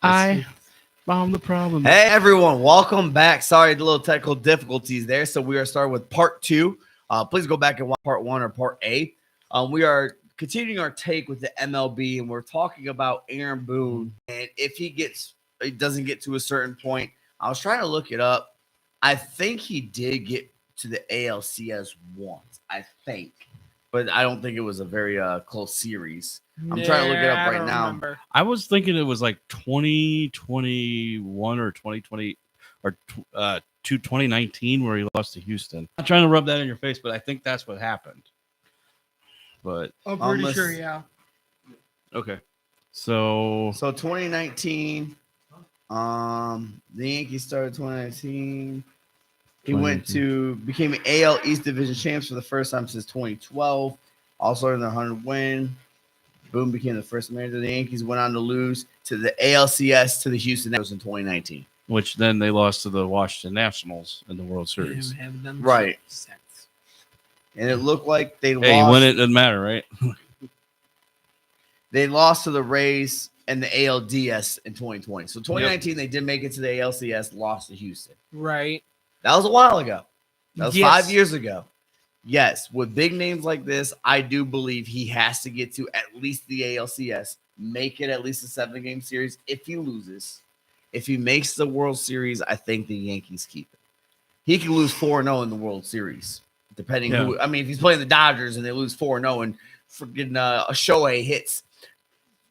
I found the problem. Hey everyone, welcome back. Sorry, the little technical difficulties there. So we are starting with part 2. Please go back and watch part 1 or part A. We are continuing our take with the MLB, and we're talking about Aaron Boone. And if he doesn't get to a certain point, I was trying to look it up. I think he did get to the ALCS once. I think, but I don't think it was a very close series. I'm trying to look it up right now. Remember. I was thinking it was like 2021 or 2020 or 2019 where he lost to Houston. I'm not trying to rub that in your face, but I think that's what happened. But I'm pretty Unless- sure, yeah. okay, so 2019, the Yankees started 2019. He 2019. became AL East Division champs for the first time since 2012. Also in the 100 win. Boone became the first manager of the Yankees. Went on to lose to the ALCS to the Houston Astros in 2019. which then they lost to the Washington Nationals in the World Series. Right. And it looked like they Hey, lost. when it doesn't matter, right? They lost to the Rays and the ALDS in 2020. So 2019, They did make it to the ALCS, lost to Houston. Right. That was a while ago. That was Yes. 5 years ago. Yes, with big names like this, I do believe he has to get to at least the ALCS, make it at least a 7-game series. If he loses, if he makes the World Series, I think the Yankees keep it. He can lose 4-0 in the World Series, depending who. I mean, if he's playing the Dodgers and they lose 4-0 and freaking Shohei hits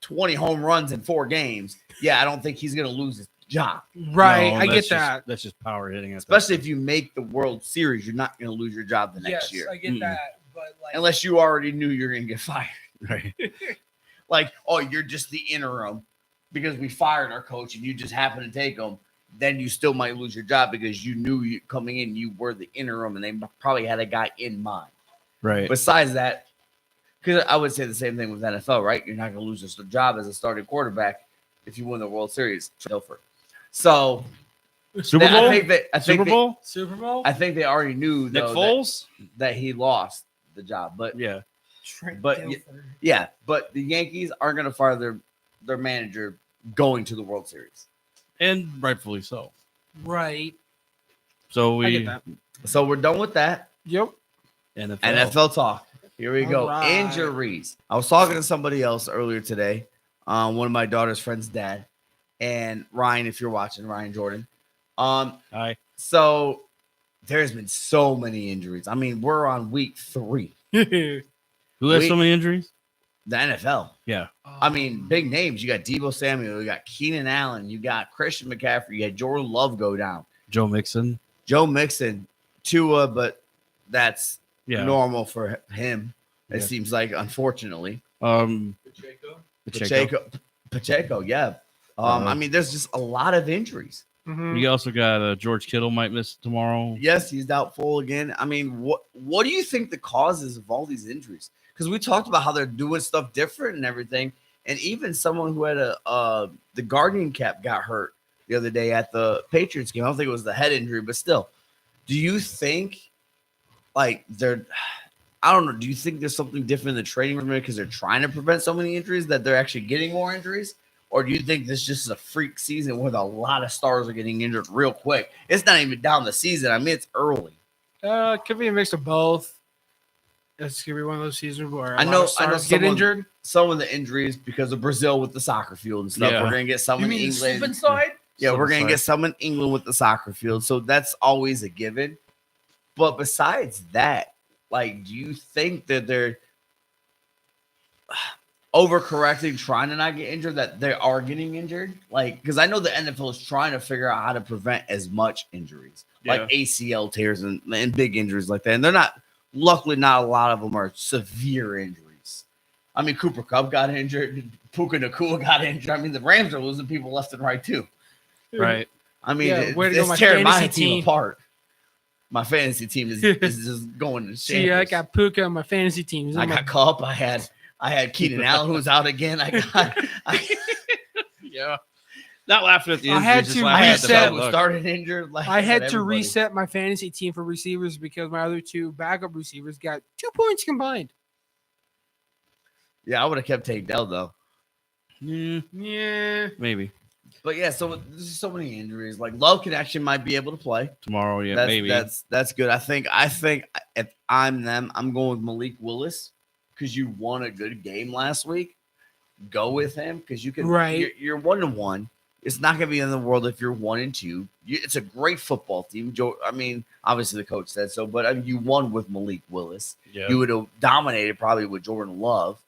20 home runs in 4 games, yeah, I don't think he's going to lose his job. Right. No, I that's get that. That's just power hitting. Especially if you make the World Series, you're not going to lose your job the next year. I get that. But like, Unless you already knew you're going to get fired. Right. Like, oh, you're just the interim because we fired our coach and you just happen to take him. Then you still might lose your job because you knew coming in you were the interim and they probably had a guy in mind. Right. Besides that, because I would say the same thing with NFL, right? You're not going to lose your job as a starting quarterback if you win the World Series. So Super Bowl? Super Bowl? I think they already knew Nick though, Foles? that he lost the job. But Yeah. but but the Yankees aren't going to fire their manager going to the World Series. And rightfully so. Right. So I get we that. So we're done with that. Yep. NFL talk. Here we go. All right. Injuries. I was talking to somebody else earlier today, one of my daughter's friend's dad, and Ryan, if you're watching, Ryan Jordan. Hi. So there's been so many injuries. I mean, we're on week 3. Who has so many injuries? The NFL. Yeah. I mean, big names. You got Deebo Samuel, you got Keenan Allen, you got Christian McCaffrey, you had Jordan Love go down. Joe Mixon, Tua, but that's Yeah. normal for him. It Yeah. seems like, unfortunately. Pacheco, yeah. I mean, there's just a lot of injuries. Mhm. You also got George Kittle might miss tomorrow. Yes, he's doubtful again. I mean, what do you think the causes of all these injuries? Because we talked about how they're doing stuff different and everything, and even someone who had the Guardian cap got hurt the other day at the Patriots game. I don't think it was the head injury, but still, do you think like I don't know. Do you think there's something different in the training room because they're trying to prevent so many injuries that they're actually getting more injuries? Or do you think this just is a freak season where a lot of stars are getting injured real quick? It's not even down the season. I mean, it's early. Could be a mix of both. It's gonna be one of those seasons where I know stars get injured. Some of the injuries because of Brazil with the soccer field and stuff. Yeah. We're gonna get some You in mean England. slip inside? Yeah, we're Slip gonna inside. get some in England with the soccer field. So that's always a given. But besides that, like, do you think that they're overcorrecting, trying to not get injured, that they are getting injured? Like, because I know the NFL is trying to figure out how to prevent as much injuries, like ACL tears and big injuries like that. And they're not, luckily, not a lot of them are severe injuries. I mean, Cooper Kupp got injured, Puka Nacua got injured. I mean, the Rams are losing people left and right too. Right. I mean, Yeah, way to go, it's my tearing my fantasy team team. apart. My fantasy team is just going to See, I got Puka on my fantasy teams. I got Cup. I had Keenan Allen, who was out again. Yeah. Not laughing at the I injuries. had just to laughing at the reset- bad who luck. started injured. Like I had to everybody. reset my fantasy team for receivers because my other 2 backup receivers got 2 points combined. Yeah, I would have kept Tank Dell though. Yeah, Yeah. maybe. But yeah, so there's so many injuries. Like Love can actually might be able to play. Tomorrow, yeah, That's maybe. that's good. I think if I'm them, I'm going with Malik Willis because you won a good game last week. Go with him because you can. Right. You're 1-1. It's not going to be in the world if you're 1-2. It's a great football team. Joe. I mean, obviously the coach said so, but I mean, you won with Malik Willis. Yeah. You would have dominated probably with Jordan Love.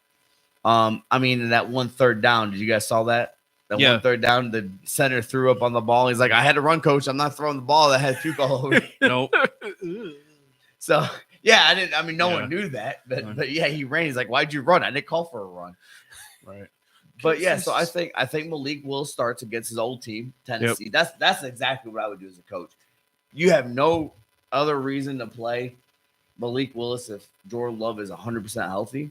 I mean, in that 1/3 down, did you guys saw that? That Yeah. 1/3 down, the center threw up on the ball. He's like, I had to run, coach. I'm not throwing the ball that had puke all over it. Nope. So yeah, I didn't. I mean, no Yeah. one knew that, Right. but yeah, he ran. He's like, why'd you run? I didn't call for a run. Right. But yeah, so I think Malik will start against his old team, Tennessee. That's exactly what I would do as a coach. You have no other reason to play Malik Willis if Jordan Love is 100% healthy.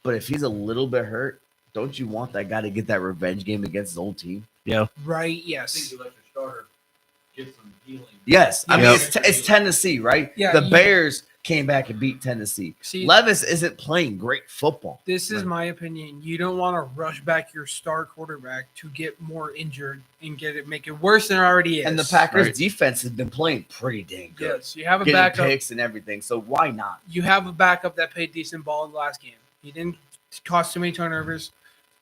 But if he's a little bit hurt, don't you want that guy to get that revenge game against his old team? Yeah. Right. Yes. I think you let your starter get some healing. Yes. I mean, Yep. it's Tennessee, right? Yeah, The you- Bears came back and beat Tennessee. See, Levis isn't playing great football. this is my opinion. You don't want to rush back your star quarterback to get more injured and make it worse than it already is. And the Packers Right. defense has been playing pretty dang good. Yes, you have a Getting backup. picks and everything. So why not? You have a backup that played decent ball in the last game. He didn't cost too many turnovers.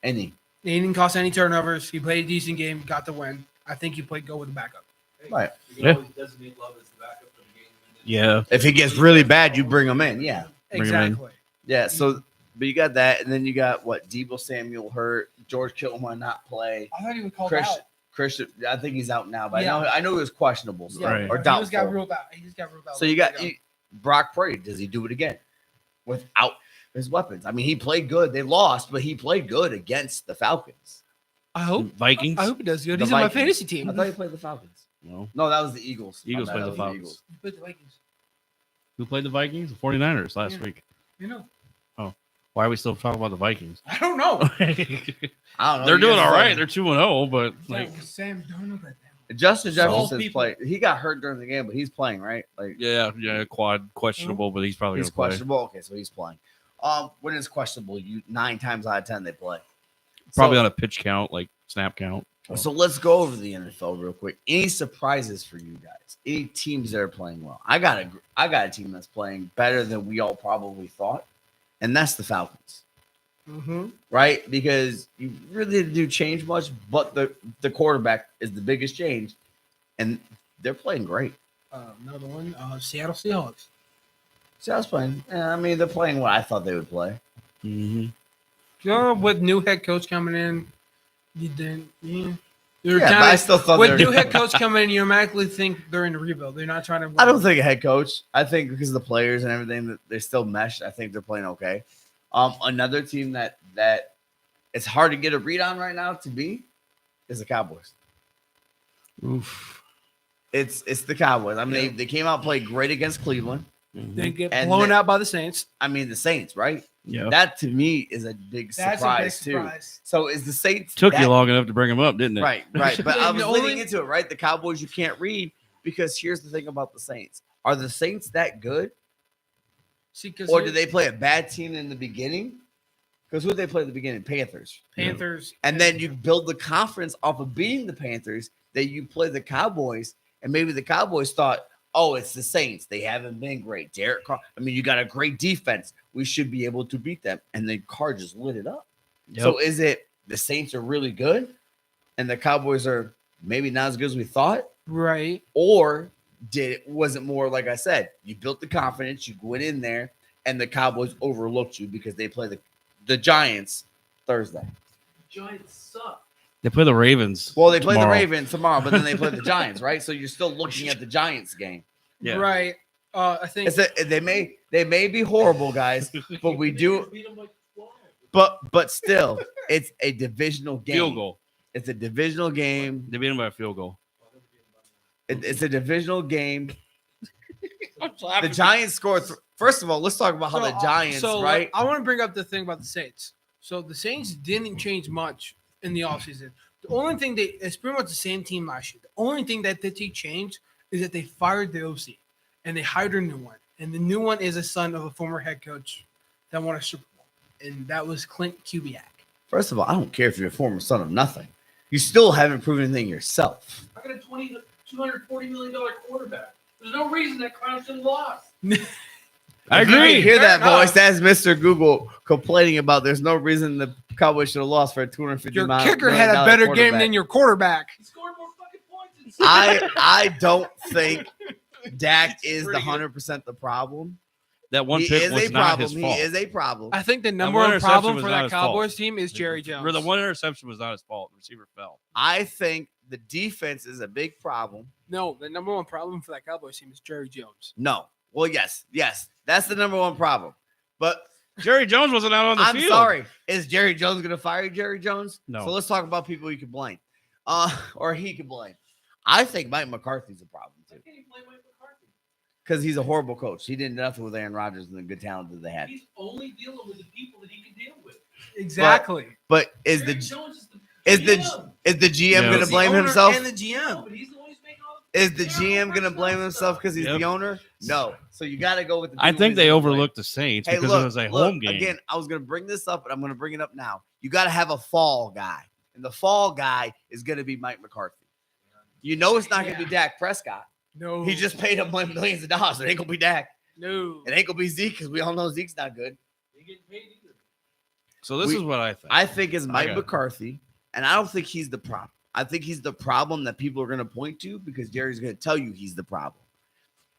Any. He didn't cost any turnovers. He played a decent game, got the win. I think you go with the backup. Right. You can Yeah. always designate Love as the backup for the game. And then- Yeah. If he gets really bad, you bring him in. Yeah. Bring him in. Exactly. Yeah. So, but you got that. And then you got what? Debo Samuel hurt. George Kittle might not play. I thought he was called Christian, out. Christian, I think he's out now, but Yeah. I know he was questionable so, Right. or He just got doubtful. ruled out. He just got ruled out. So you got Brock Purdy. Does he do it again without his weapons? I mean, he played good. They lost, but he played good against the Falcons. I hope. Vikings. I hope he does good. The He's on my Vikings. fantasy I team. thought he played the Falcons. No. No, that was the Eagles. Eagles My played bad, the that was Falcons. He played the Vikings. Who played the Vikings? The 49ers last Yeah. week. You know. Why are we still talking about the Vikings? I don't know. I don't know. They're You doing guys all are- right. They're 2-0, but like, Sam Darnold right now. Justin So Jefferson's people- playing. He got hurt during the game, but he's playing, right? Like yeah, quad questionable, but he's probably he's gonna play. questionable. Okay, so he's playing. When it's questionable, 9 times out of 10 they play. Probably So- on a pitch count, like snap count. So let's go over the NFL real quick. Any surprises for you guys? Any teams that are playing well? I got a team that's playing better than we all probably thought, and that's the Falcons, Mm-hmm. right? Because you really didn't do change much, but the quarterback is the biggest change, and they're playing great. Another one. Seattle Seahawks. So I was playing. I mean, they're playing what I thought they would play. Mm-hmm. You know, with new head coach coming in, you didn't. Yeah. They're Yeah, but I still thought with they new were. head coach coming in, you automatically think they're in a rebuild. They're not trying to. I don't think a head coach. I think because of the players and everything that they're still meshed. I think they're playing okay. Another team that it's hard to get a read on right now to be is the Cowboys. Oof. It's the Cowboys. I mean, they came out and played great against Cleveland. They get And blown then- out by the Saints. I mean, the Saints, right? Yeah. That to me is a big That's surprise a big surprise. too. So is the Saints Took that- you long enough to bring him up, didn't it? Right, right. But I And was the leading only- into it, right? The Cowboys you can't read because here's the thing about the Saints: are the Saints that good? See, because Or did they play a bad team in the beginning? Because who did they play at the beginning? Panthers. Panthers And then you build the confidence off of beating the Panthers that you play the Cowboys. And maybe the Cowboys thought, oh, it's the Saints. They haven't been great. Derek Carr. I mean, you got a great defense. We should be able to beat them. And then Carr just lit it up. Yep. So is it the Saints are really good and the Cowboys are maybe not as good as we thought? right. Or was it more like I said, you built the confidence, you went in there, and the Cowboys overlooked you because they play the Giants Thursday. Giants suck. They play the Ravens. Well, they play tomorrow. the Ravens tomorrow, but then they play the Giants, right? So you're still looking at the Giants game. Yeah. Right. I think They may be horrible, guys, but we do. Beat them like 12. But still, it's a divisional game. Field goal. It's a divisional game. They beat him by a field goal. It's a divisional game. The Giants scored. First of all, let's talk about how the Giants, right? I want to bring up the thing about the Saints. So the Saints didn't change much in the offseason. The only thing it's pretty much the same team last year. The only thing that they changed is that they fired the OC and they hired a new one. And the new one is a son of a former head coach that won a Super Bowl. And that was Clint Kubiak. First of all, I don't care if you're a former son of nothing. You still haven't proven anything yourself. I got a $240 million quarterback. There's no reason that clown should have lost. I If you agree. can hear that Fair enough. voice. That's Mr. Google complaining about there's no reason the Cowboys should have lost for a $250 Your million kicker had a better game quarterback. than your quarterback. He scored more fucking points. I don't think Dak is the pretty good. 100% the problem. That one He pick is was a not problem. his He fault. is a problem. I think the number one one interception problem was for not that his fault. Cowboys team is Jerry Jones. For the one interception was not his fault. The receiver fell. I think the defense is a big problem. No, the number one problem for that Cowboys team is Jerry Jones. No. Well, yes. That's the number one problem. But Jerry Jones wasn't out on the I'm field. sorry. Is Jerry Jones going to fire Jerry Jones? No. So let's talk about people you can blame. Or he can blame. I think Mike McCarthy's a problem too. Why can't you blame Mike McCarthy? Because he's a horrible coach. He did nothing with Aaron Rodgers and the good talent that they had. He's only dealing with the people that he can deal with. Exactly. But is Jerry the Jones is the is the GM. is the GM Yeah. going to He's the blame owner himself? and the No, GM. but he's the one who's making all the Is the terrible GM going to blame personnel himself stuff. because he's Yep. the owner? No. So you got to go with the. I people think he's they gonna blame. overlooked the Saints Hey, because look, it was a look, home game. Again, I was going to bring this up, but I'm going to bring it up now. You got to have a fall guy, and the fall guy is going to be Mike McCarthy. You know it's not going to be Dak Prescott. No. He just paid him millions of dollars. It ain't going to be Dak. no. It ain't going to be Zeke because we all know Zeke's not good. He ain't getting paid either. So this We- is what I think. I think it's Mike got it. McCarthy, and I don't think he's the problem. I think he's the problem that people are going to point to because Jerry's going to tell you he's the problem.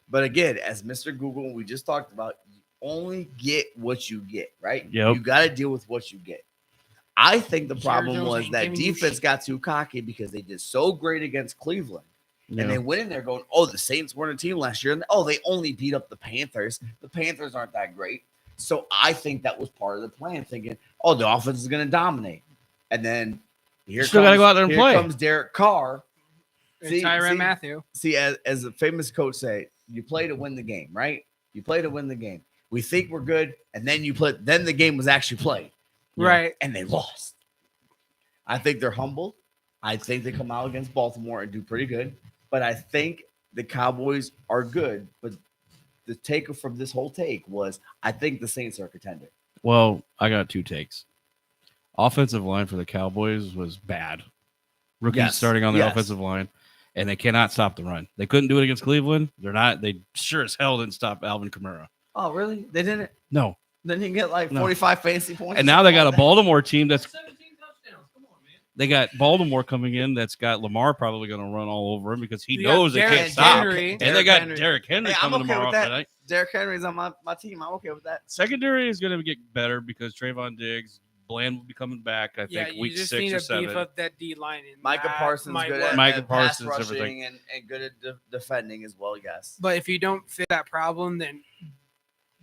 But again, as Mr. Google, we just talked about, you only get what you get, right? Yep. You got to deal with what you get. I think the Jerry problem Jones was ain't that giving you defense shit. got too cocky because they did so great against Cleveland. Yeah. And they went in there going, oh, the Saints weren't a team last year. And oh, they only beat up the Panthers. The Panthers aren't that great. So I think that was part of the plan, thinking, oh, the offense is going to dominate. And then here Still gotta go out there and here play. comes Derek Carr. And See- Tyrann see- Matthew. See, as a famous coach say, you play to win the game, right? You play to win the game. We think we're good, and then you play. Then the game was actually played, Yeah. Right. and they lost. I think they're humble. I think they come out against Baltimore and do pretty good. But I think the Cowboys are good. But the taker from this whole take was, I think the Saints are a contender. Well, I got two takes. Offensive line for the Cowboys was bad. Rookies Yes, starting on the yes. offensive line, and they cannot stop the run. They couldn't do it against Cleveland. They're not. They sure as hell didn't stop Alvin Kamara. Oh, really? They didn't? No. Then he get like No. 45 fantasy points. And now they got a Baltimore team that's 17 touchdowns. Come on, man. they got Baltimore coming in that's got Lamar probably going to run all over him because he You got knows they Derrick can't stop. Henry. And they got Henry. Derrick Henry Hey, I'm coming okay tomorrow with that. tonight. Derrick Henry's on my team. I'm okay with that. Secondary is going to get better because Trayvon Diggs, Bland will be coming back. I Yeah, think you week just 6 need or to beef 7. up that D line. and Micah that Parsons might good work. at, Micah at pass Parsons, rushing everything. and good at defending as well, yes. But if you don't fit that problem, then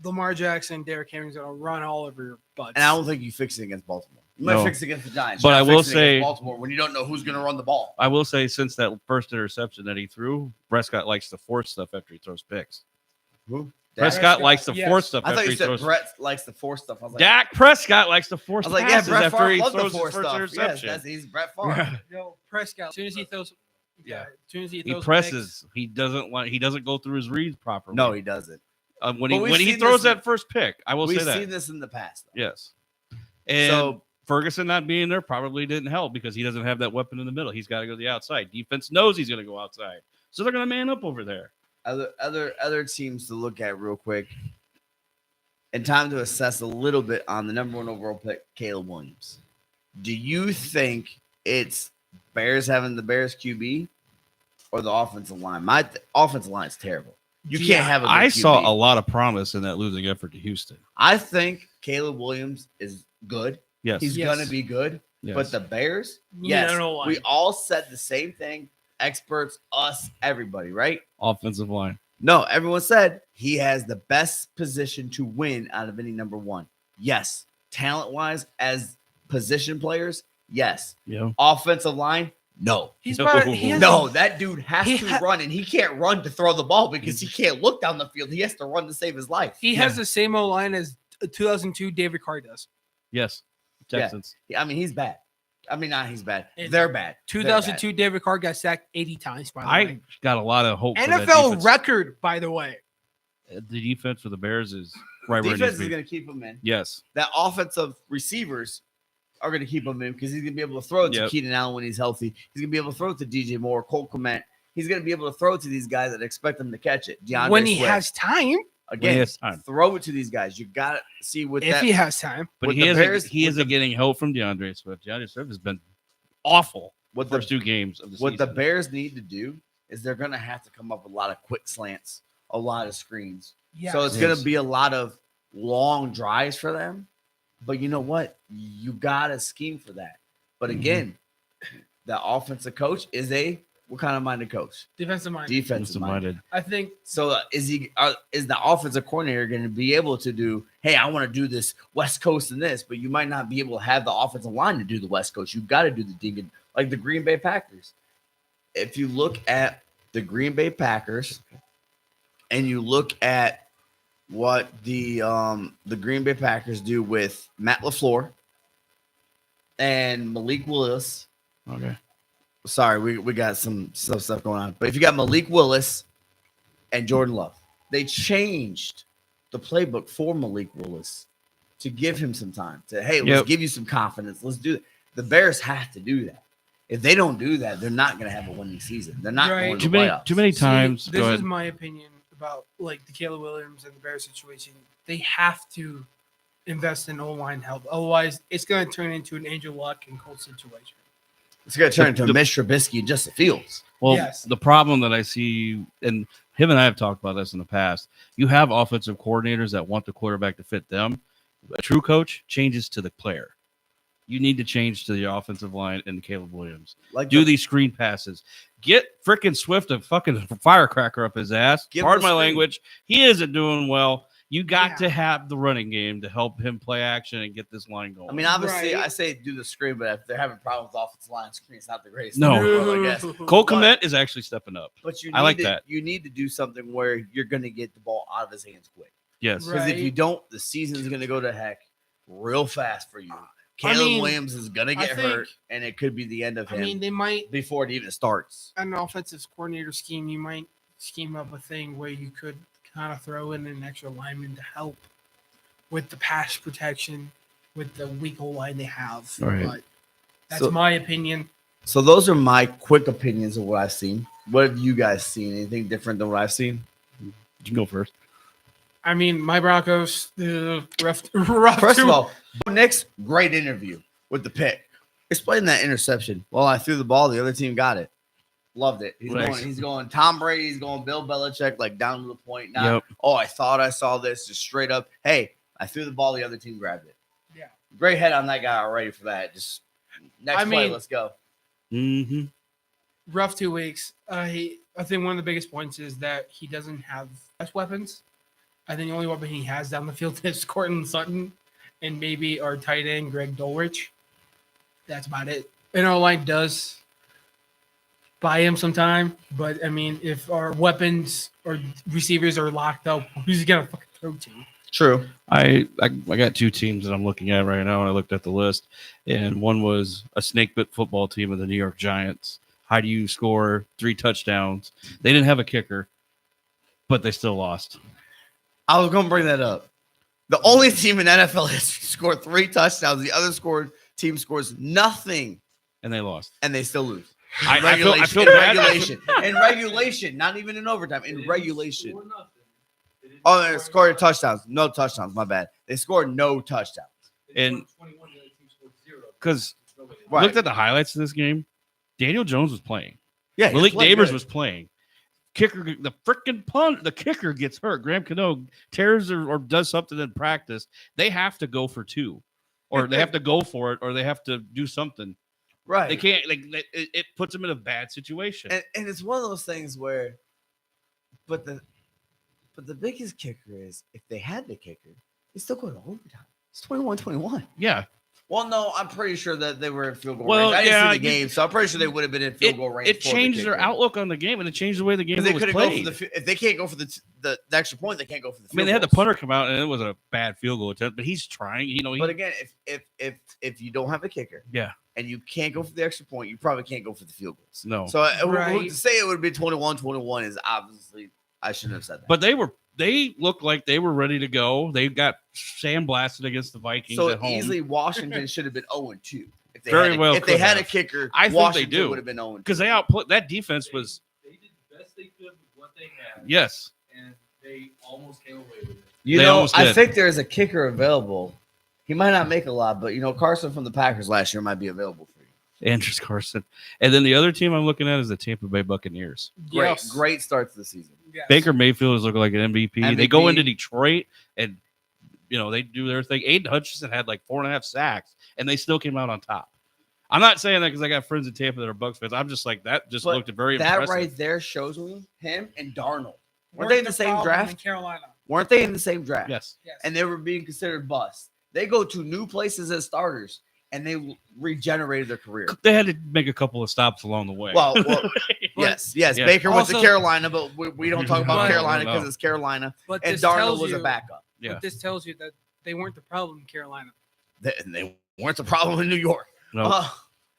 Lamar Jackson, Derrick Henry's gonna run all over your butts. And I don't think you fix it against Baltimore. You might No. fix it against the Giants. But You're I not will fixing it against say- Baltimore when you don't know who's going to run the ball. I will say, since that first interception that he threw, Prescott likes to force stuff after he throws picks. Who? Prescott Prescott, likes to yes. force stuff I thought after you he said throws. Brett likes to force stuff. I was like, Dak Prescott likes to force I was like, passes Brett after Favre he loves to throws his force first stuff. Yes, interception. he's Brett Favre. Yo, Prescott. As soon as he throws, Yeah. As soon as he He throws presses. He doesn't go through his reads properly. No, he doesn't. when But he we've when he seen throws this- that first pick, I will We've say that. seen this in the past. Though. Yes. And So Ferguson not being there probably didn't help because he doesn't have that weapon in the middle. He's got to go to the outside. Defense knows he's going to go outside, so they're going to man up over there. other teams to look at real quick, and time to assess a little bit on the number 1 overall pick, Caleb Williams. Do you think it's Bears having the Bears QB or the offensive line? My offensive line is terrible. You Yeah, can't have a good I saw QB. a lot of promise in that losing effort to Houston. I think Caleb Williams is good. Yes. He's Yes. going to be good. Yes. But the Bears, Need yes, an O-line. we all said the same thing. Experts, us, everybody, right? offensive line. No, everyone said he has the best position to win out of any number 1. Yes. Talent-wise, as position players, yes. Yeah. Offensive line, no. He's probably, he has No, that dude has he to ha- run, and he can't run to throw the ball because he can't look down the field. He has to run to save his life. He has the same O line as 2002 David Carr does. Yes. Yeah. Texans. I mean, he's bad. I mean, not he's bad. And They're bad. They're 2002 David Carr got sacked 80 times. By the I way, got a lot of hope. for that NFL defense. record, by the way. The defense for the Bears is right bad. where it Defense needs is to be. going to keep him in. Yes. That offensive receivers are going to keep him in because he's going to be able to throw it to Yep. Keenan Allen when he's healthy. He's going to be able to throw it to DJ Moore, Cole Kmet. He's going to be able to throw it to these guys that expect him to catch it. DeAndre when he Swift. has time. When he Again, has time. throw it to these guys. You got to see with If that. he has time. But with he the isn't. Bears- He with isn't getting help from DeAndre Swift. DeAndre Swift has been awful What first two games of the What the season. Bears need to do is they're going to have to come up with a lot of quick slants, a lot of screens. Yes. So it's Yes. going to be a lot of long drives for them. But you know what? You got to scheme for that. But again, the offensive coach is what kind of minded coach? defensive mind. Defensive minded. Minded. I think So is the offensive coordinator going to be able to do, hey, I want to do this West Coast and this, but you might not be able to have the offensive line to do the West Coast. You got to do the digging like the Green Bay Packers. If you look at the Green Bay Packers and you look at what the Green Bay Packers do with Matt LaFleur and Malik Willis. Okay. Sorry, we got some stuff going on. But if you got Malik Willis and Jordan Love, they changed the playbook for Malik Willis to give him some time to, hey, let's Yep. give you some confidence. Let's do it. The Bears have to do that. If they don't do that, they're not going to have a winning season. They're not Right. going to Too the many. playoffs. Too many See, times. this Go is ahead. my opinion about like the Caleb Williams and the Bears situation. They have to invest in O-line help. Otherwise, it's going to turn into an Andrew Luck and Colts situation. It's going to turn into The- Mitch Trubisky and Justin Fields. Well, Yes. the problem that I see, and him and I have talked about this in the past, you have offensive coordinators that want the quarterback to fit them. A true coach changes to the player. You need to change to the offensive line and Caleb Williams. Like Do these screen passes. Get freaking Swift a fucking firecracker up his ass. Give him Pardon the my screen. language. He isn't doing well. You got Yeah. to have the running game to help him play action and get this line going. I mean, obviously, Right. I say do the screen, but if they're having problems with offensive line screen, it's not the greatest. No. thing in the world, I guess. Cole But- Kmet is actually stepping up. But you I like need to, that. You need to do something where you're going to get the ball out of his hands quick. Yes. Because if Right. you don't, the season's going to go to heck real fast for you. Caleb mean, Williams is going to I get think- hurt, and it could be the end of I him mean, they might, before it even starts. an offensive coordinator scheme, you might scheme up a thing where you could kind of throw in an extra lineman to help with the pass protection, with the weak O line they have. Right. But that's So- my opinion. So those are my quick opinions of what I've seen. What have you guys seen? Anything different than what I've seen? You can go first. I mean, my Broncos, rough. First of too. all, Bo Nix, great interview with the pick. Explain that interception. Well, I threw the ball, the other team got it. Loved it. Nice. He's going Tom Brady, he's going Bill Belichick, like down to the point. Now, Yep. oh, I thought I saw this, just straight up. Hey, I threw the ball, the other team grabbed it. Yeah. Great head on that guy already for that. Just next I play, mean- let's go. Mm-hmm. rough 2 weeks. I think one of the biggest points is that he doesn't have best weapons. I think the only weapon he has down the field is Cortland Sutton and maybe our tight end Greg Dulwich. That's about it. And our line does buy him some time, but I mean, if our weapons or receivers are locked up, who's he gonna fucking throw to? True. I got two teams that I'm looking at right now, and I looked at the list, and one was a snake bit football team of the New York Giants. How do you score 3 touchdowns? They didn't have a kicker, but they still lost. I was going to bring that up. The only team in NFL history scored 3 touchdowns. The other team scores nothing, And they lost. and they still lose. I Regulation. feel In bad. regulation. In regulation. Not even in overtime. They In didn't regulation. score nothing. They didn't Oh, they score scored any touchdowns. No touchdowns. My bad. They scored no touchdowns. They And- scored 21, the other team scored 0. 'Cause Nobody did. Right. Looked at the highlights of this game. Daniel Jones was playing. Yeah, he Malik played Neighbors good. was playing. Kicker, the freaking punt, the kicker gets hurt. Graham Cano tears or does something in practice. They have to go for 2, or they have to go for it, or they have to do something. right. They can't. It puts them in a bad situation. And it's one of those things where, but the biggest kicker is if they had the kicker, they still go to overtime. It's 21-21. Yeah, Well, no, I'm pretty sure that they were in field goal Well, range. I didn't yeah, see the game, so I'm pretty sure they would have been in field goal range. it for the changed their kicker. outlook on the game, and it changed the way the game Because they was couldn't go played. for the if they can't go for the extra point, they can't go for the. I mean, field they had the goals. punter come out, and it was a bad field goal attempt. But he's trying. But again, if you don't have a kicker, Yeah. and you can't go for the extra point, you probably can't go for the field goals. No. So Right. to say it would be 21-21 is obviously I shouldn't have said that. But they were they looked like they were ready to go. They got sandblasted against the Vikings So at home. easily, Washington should have been 0-2. If they Very had well if they could had a have. kicker, I think they Washington do. would have been 0-2. Because they output that defense was They did the best they could with what they had. yes. And they almost came away with it. You They know, almost I did. think there's a kicker available. He might not make a lot, but Carson from the Packers last year might be available for you. Andrews Carson. And then the other team I'm looking at is the Tampa Bay Buccaneers. Great start to the season. Yes. Baker Mayfield is looking like an MVP. They go MVP. into Detroit and they do their thing. Aiden Hutchinson had like 4.5 sacks, and they still came out on top. I'm not saying that because I got friends in Tampa that are Bucs fans. I'm just like that. Just But looked very that impressive. right there shows me him and Darnold. Weren't Weren't they in the same problem draft? in Carolina? Weren't they in the same draft? Yes. Yes. And they were being considered busts. They go to new places as starters, and they regenerated their career. They had to make a couple of stops along the way. Well, yes. Yeah. Baker went to Also- Carolina, but we don't talk about But- Carolina No. because it's Carolina, But and this Darnold tells was you, a backup. Yeah. But this tells you that they weren't the problem in Carolina. And they weren't the problem in New York. no,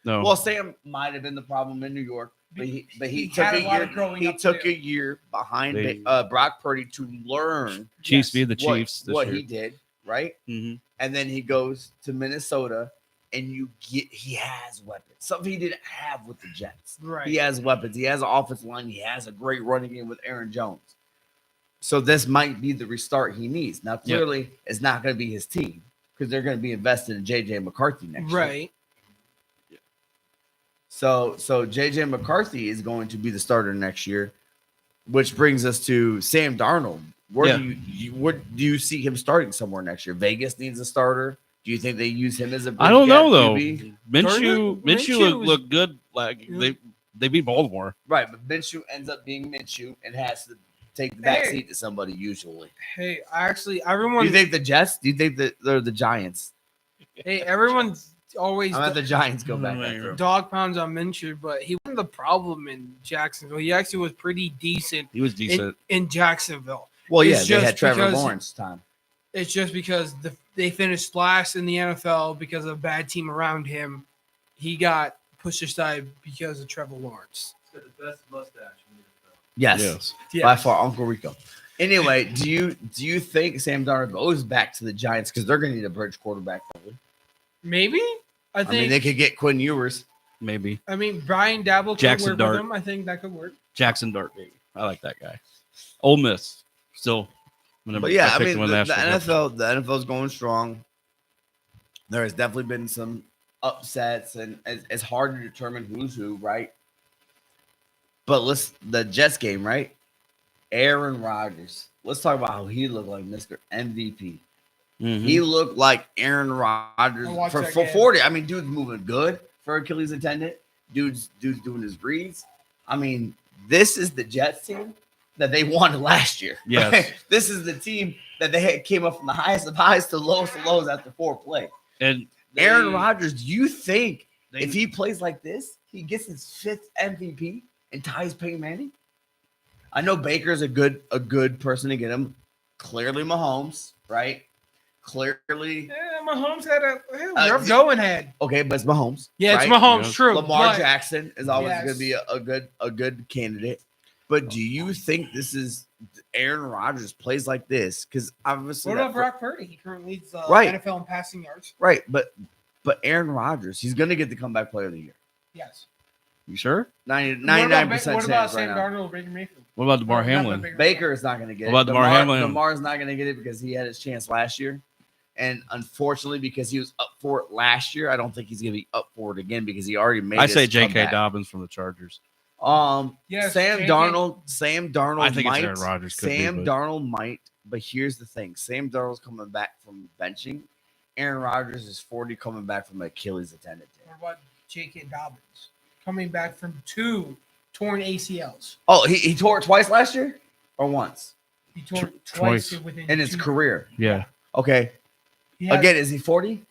no. Well, Sam might have been the problem in New York, but he He took had a a lot year. of growing He up to took do. a year behind They- Brock Purdy to learn Chiefs Yes. being the Chiefs this what year. he did, right? Mhm. And then he goes to Minnesota, and he has weapons. Something he didn't have with the Jets. Right. He has weapons. He has an offensive line. He has a great running game with Aaron Jones. So this might be the restart he needs. Now, clearly, it's not going to be his team because they're going to be invested in J.J. McCarthy next year. Right. So J.J. McCarthy is going to be the starter next year, which brings us to Sam Darnold. Where do you see him starting somewhere next year? Vegas needs a starter. Do you think they use him as a? I don't know bridge though. gap QB? Minshew Minshew looked good. Like Yeah. they beat Baltimore. Right, but Minshew ends up being Minshew and has to take the back Hey. seat to somebody usually. Hey, actually, Do everyone. you think the Jets? Do you think that they're the Giants? Hey, everyone's always I'm at the Giants go back after. dog pounds on Minshew, but he wasn't the problem in Jacksonville. He actually was pretty decent He was decent. in Jacksonville. Well, yeah, It's they had just Trevor because- Lawrence time. It's just because they finished last in the NFL because of a bad team around him. He got pushed aside because of Trevor Lawrence. He's got the best mustache in the NFL. Yes, Yes. by far, Uncle Rico. Anyway, do you think Sam Darnold goes back to the Giants because they're going to need a bridge quarterback? Probably. Maybe. I I mean, think. they could get Quinn Ewers. Maybe Brian Dabble could Jackson work Dart. with him. I think that could work. Jackson Dart. I like that guy. Ole Miss still. But yeah, I picked mean, him in the national NFL, the NFL's going strong. There has definitely been some upsets, and it's hard to determine who's who, right? But the Jets game, right? Aaron Rodgers. Let's talk about how he looked like Mr. MVP. Mhm. He looked like Aaron Rodgers I watched for that game. 40. I mean, dude's moving good for Achilles tendon. Dude's doing his reads. I mean, this is the Jets team that they won last year. Yes. right? This is the team that they came up from the highest of highs to lowest of lows after 4 play. And Aaron Rodgers, do you think they- if he plays like this, he gets his 5th MVP and ties Peyton Manning? I know Baker's a good person to get him. Clearly Mahomes, right? Clearly, Yeah, Mahomes had a Uh, rough going head. okay, but it's Mahomes. Yeah, it's right? Mahomes. Yeah. True. Lamar but Jackson is always Yes. going to be a good candidate. But do you think this is Aaron Rodgers plays like this? Because obviously, What that- about Brock Purdy? He currently leads the Right. NFL in passing yards. right? But Aaron Rodgers, he's going to get the comeback player of the year. Yes. you sure? 99% What chance about Sam right now. Darnold or Baker Mayfield? What about DeMar Not Hamlin? Baker is not going to get What it. about DeMar Hamlin? Lamar's not going to get it because he had his chance last year. And unfortunately, because he was up for it last year, I don't think he's going to be up for it again because he already made I his say J.K. comeback. Dobbins from the Chargers. Yes, Sam JK. Darnold I think it's might. Aaron Rodgers could be, Sam but- Darnold might, but here's the thing: Sam Darnold's coming back from benching. Aaron Rodgers is 40, coming back from Achilles tendon. What about J.K. Dobbins coming back from 2 torn ACLs? Oh, he tore it twice last year, or once He tore it Twice. twice within in his 2 career. Yeah. Okay, He had- again, is he 40?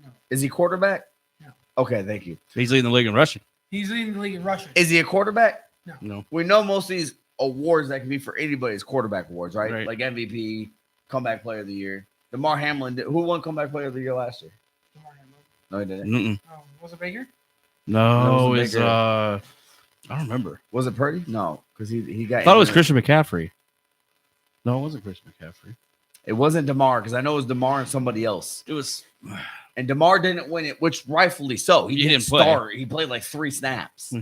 No. Is he quarterback? No. Okay, thank you. He's leading the league in rushing. He's leading the league in rushing. Is he a quarterback? No. We know most of these awards that can be for anybody's quarterback awards, right? Right. Like MVP, comeback player of the year. DeMar Hamlin, who won comeback player of the year last year? No, he didn't. Mm-mm. Oh, was it Baker? No, That was a it's bigger- I don't remember. Was it Purdy? No, because he got. I thought it was injured. Christian McCaffrey. No, it wasn't Christian McCaffrey. It wasn't DeMar because I know it was DeMar and somebody else. It was. And DeMar didn't win it, which rightfully so. He didn't play. start. He played like 3 snaps.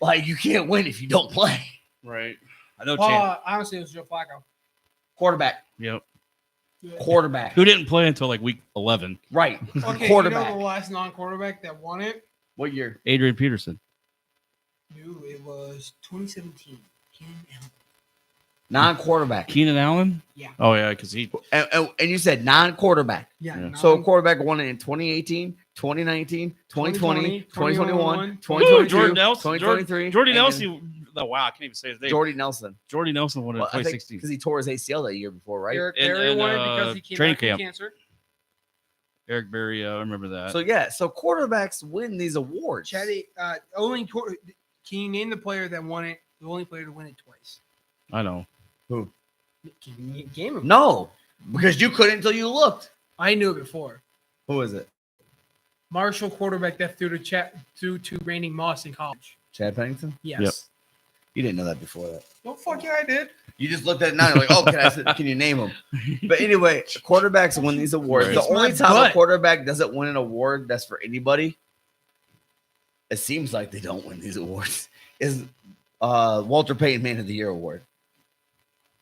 Like, you can't win if you don't play. Right. I know. Chan. Honestly, it was Joe Flacco. Quarterback. Yep. Quarterback. Who didn't play until like week 11? Right. Okay, Quarterback. you know the last non-quarterback that won it? What year? Adrian Peterson. Dude, it was 2017. Keenan Allen. Non-quarterback. Keenan Allen? Yeah. Oh, yeah, because he. And you said non-quarterback. Yeah. So a quarterback won it in 2018, 2019, 2020, 2021, 2022, Jordan Nelson. 2023. Jordy and Nelson. Oh, wow, I can't even say his name. Jordy Nelson. Jordy Nelson won it in Well, I think 2016. because he tore his ACL that year before, right? Eric And- Berry and, won it because he came training back from camp. cancer. Eric Berry, I remember that. So yeah, so quarterbacks win these awards. Can you name the player that won it? The only player to win it twice. I know. Who? Can you game him? No, because you couldn't until you looked. I knew it before. Who is it? Marshall quarterback that threw to Randy Moss in college. Chad Pennington? Yes. Yep. You didn't know that before that. Oh fuck yeah, I did. You just looked at it now. You're like, oh, can you name them? But anyway, quarterbacks win these awards. Right. The It's only my time a butt. quarterback doesn't win an award that's for anybody, it seems like they don't win these awards, is Walter Payton Man of the Year award.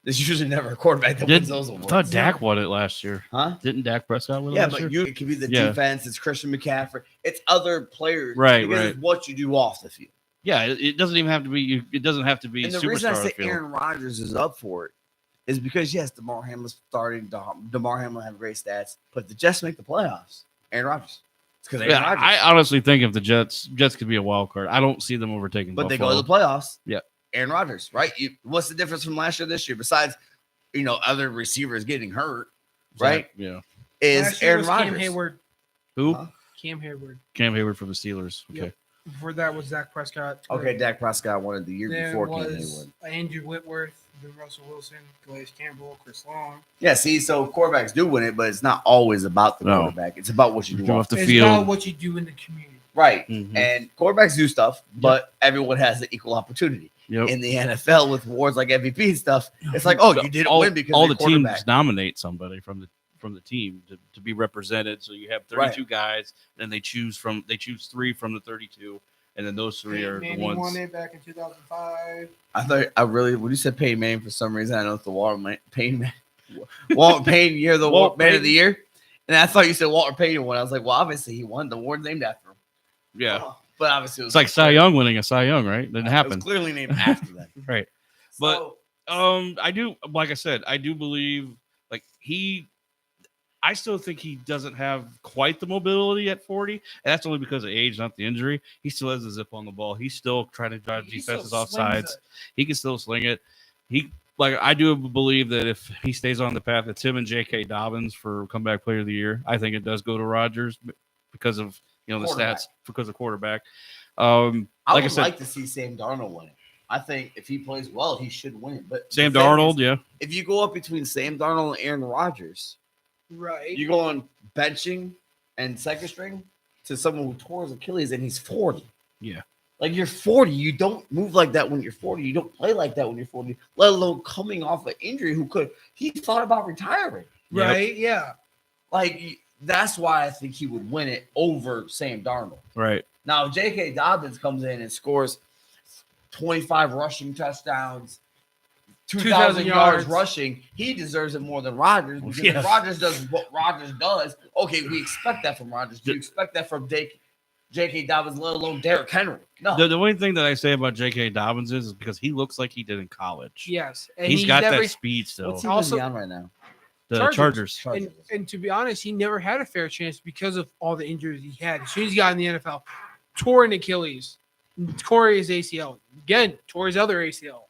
There's usually never a quarterback that wins those I awards. thought Dak won it last year. Huh? Didn't Dak Prescott win it Yeah, last but year? it could be the Yeah. defense. It's Christian McCaffrey. It's other players. Right, because right. It's what you do off the field. Yeah, it doesn't even have to be. It doesn't have to be And the superstar reason I on say the field. Aaron Rodgers is up for it is because, yes, DeMar Hamlin's starting. DeMar Hamlin have great stats, but the Jets make the playoffs. Aaron Rodgers. It's because Aaron Yeah, Rodgers. I honestly think if the Jets could be a wild card, I don't see them overtaking. But they go Buffalo. to the playoffs. Yeah. Aaron Rodgers, right? What's the difference from last year this year? Besides, other receivers getting hurt, right? Yeah. Is Last year Aaron was Rodgers. Cam Hayward. Who? Huh? Cam Hayward. Cam Hayward from the Steelers. Okay. Yep. Before that was Dak Prescott. Okay, Dak Prescott won it the year There before Cam was Hayward. Andrew Whitworth, then Russell Wilson, Calais Campbell, Chris Long. Yeah, see, so quarterbacks do win it, but it's not always about the No. quarterback. It's about what you do Go off off the It's field. about what you do in the community. Right. Mhm. And quarterbacks do stuff, but everyone has the equal opportunity. Yep. In the NFL with awards like MVP and stuff, it's like, oh, you didn't win because all you're the teams quarterback. nominate somebody from the team to be represented. So you have 32 guys, and they choose 3 from the 32, and then those 3 are the Manning ones. won it back in 2005. When you said Payne Manning, for some reason, I know it's the Walter Payne year, the Walt man Payton. of the year. And I thought you said Walter Payton won. I was like, well, obviously he won. The award named after him. Yeah, Oh, but obviously it was it's like Cy Young winning a Cy Young, right? Didn't It happen. was clearly named after them. Right. But I do, like I said, I do believe like I still think he doesn't have quite the mobility at 40, and that's only because of age, not the injury. He still has a zip on the ball. He's still trying to drive He defenses still off slings sides. it. He can still sling it. I do believe that if he stays on the path, it's him and J.K. Dobbins for comeback player of the year. I think it does go to Rodgers because of the Quarterback. stats, because of quarterback. I Like would I said, like to see Sam Darnold win it. I think if he plays well, he should win it. But Sam the thing Darnold, is, yeah. if you go up between Sam Darnold and Aaron Rodgers, Right. you go on benching and second string to someone who tore his Achilles and he's 40. Yeah. Like you're 40. You don't move like that when you're 40. You don't play like that when you're 40, let alone coming off an injury he thought about retiring. Right. Yeah. Like that's why I think he would win it over Sam Darnold. Right. Now, if J.K. Dobbins comes in and scores 25 rushing touchdowns, 2,000 yards rushing, he deserves it more than Rodgers. Because Yeah. if Rodgers does what Rodgers does, okay, we expect that from Rodgers. Do you expect that from J.K. Dobbins, let alone Derrick Henry? No. The only thing that I say about J.K. Dobbins is because he looks like he did in college. Yes. And He's got never, that speed still. What's he Also- on right now? The Chargers. Chargers. And to be honest, he never had a fair chance because of all the injuries he had. As soon as he got in the NFL, tore an Achilles, tore his ACL, again, tore his other ACL.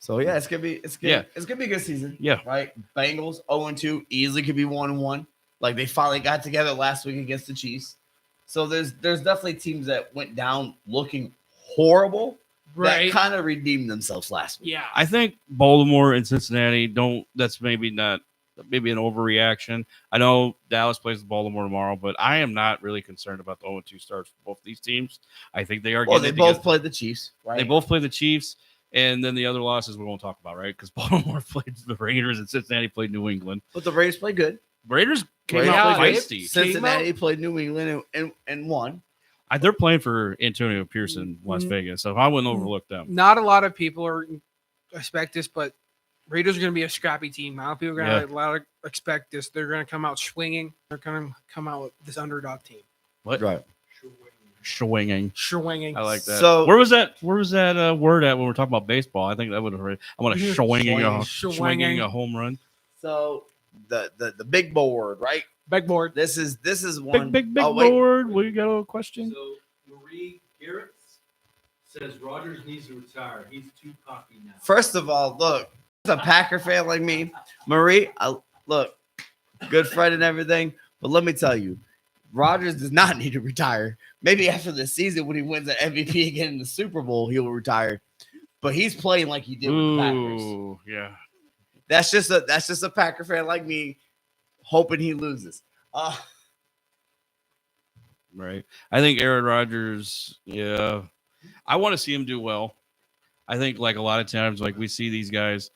So yeah, it's gonna be it's gonna be a good season. Yeah. Right. Bengals 0-2, easily could be 1-1. Like they finally got together last week against the Chiefs. So there's definitely teams that went down looking horrible Right. that kind of redeemed themselves last week. Yeah. I think Baltimore and Cincinnati that's maybe an overreaction. I know Dallas plays Baltimore tomorrow, but I am not really concerned about the 0-2 starts for both these teams. I think they are Well, they getting both together. played the Chiefs, right? They both play the Chiefs, And then the other losses we won't talk about, right? Because Baltimore played the Raiders and Cincinnati played New England. But the Raiders played good. Raiders came Raiders out played good. feisty. Cincinnati played New England and won. They're playing for Antonio Pearson, Las Vegas, so I wouldn't overlook them. Not a lot of people are expect this, but Raiders are going to be a scrappy team. A lot of people are going to expect this. They're going to come out swinging. They're going to come out with this underdog team. What? Right. Swinging. Swinging. I like that. So- where was that word at when we were talking about baseball? I think that would have read. I want to swinging Swinging. a home run. So the big board, right? Big board. This is one. Big Oh, wait. board. We got a question. So Marie Garrett says Rodgers needs to retire. He's too cocky now. First of all, look, as a Packer fan like me, Marie, look, good friend and everything, but let me tell you, Rodgers does not need to retire. Maybe after the season when he wins an MVP again in the Super Bowl, he'll retire. But he's playing like he did with the Packers. Ooh, yeah. That's just a Packer fan like me, hoping he loses. Right. I think Aaron Rodgers, yeah. I want to see him do well. I think like a lot of times, like we see these guys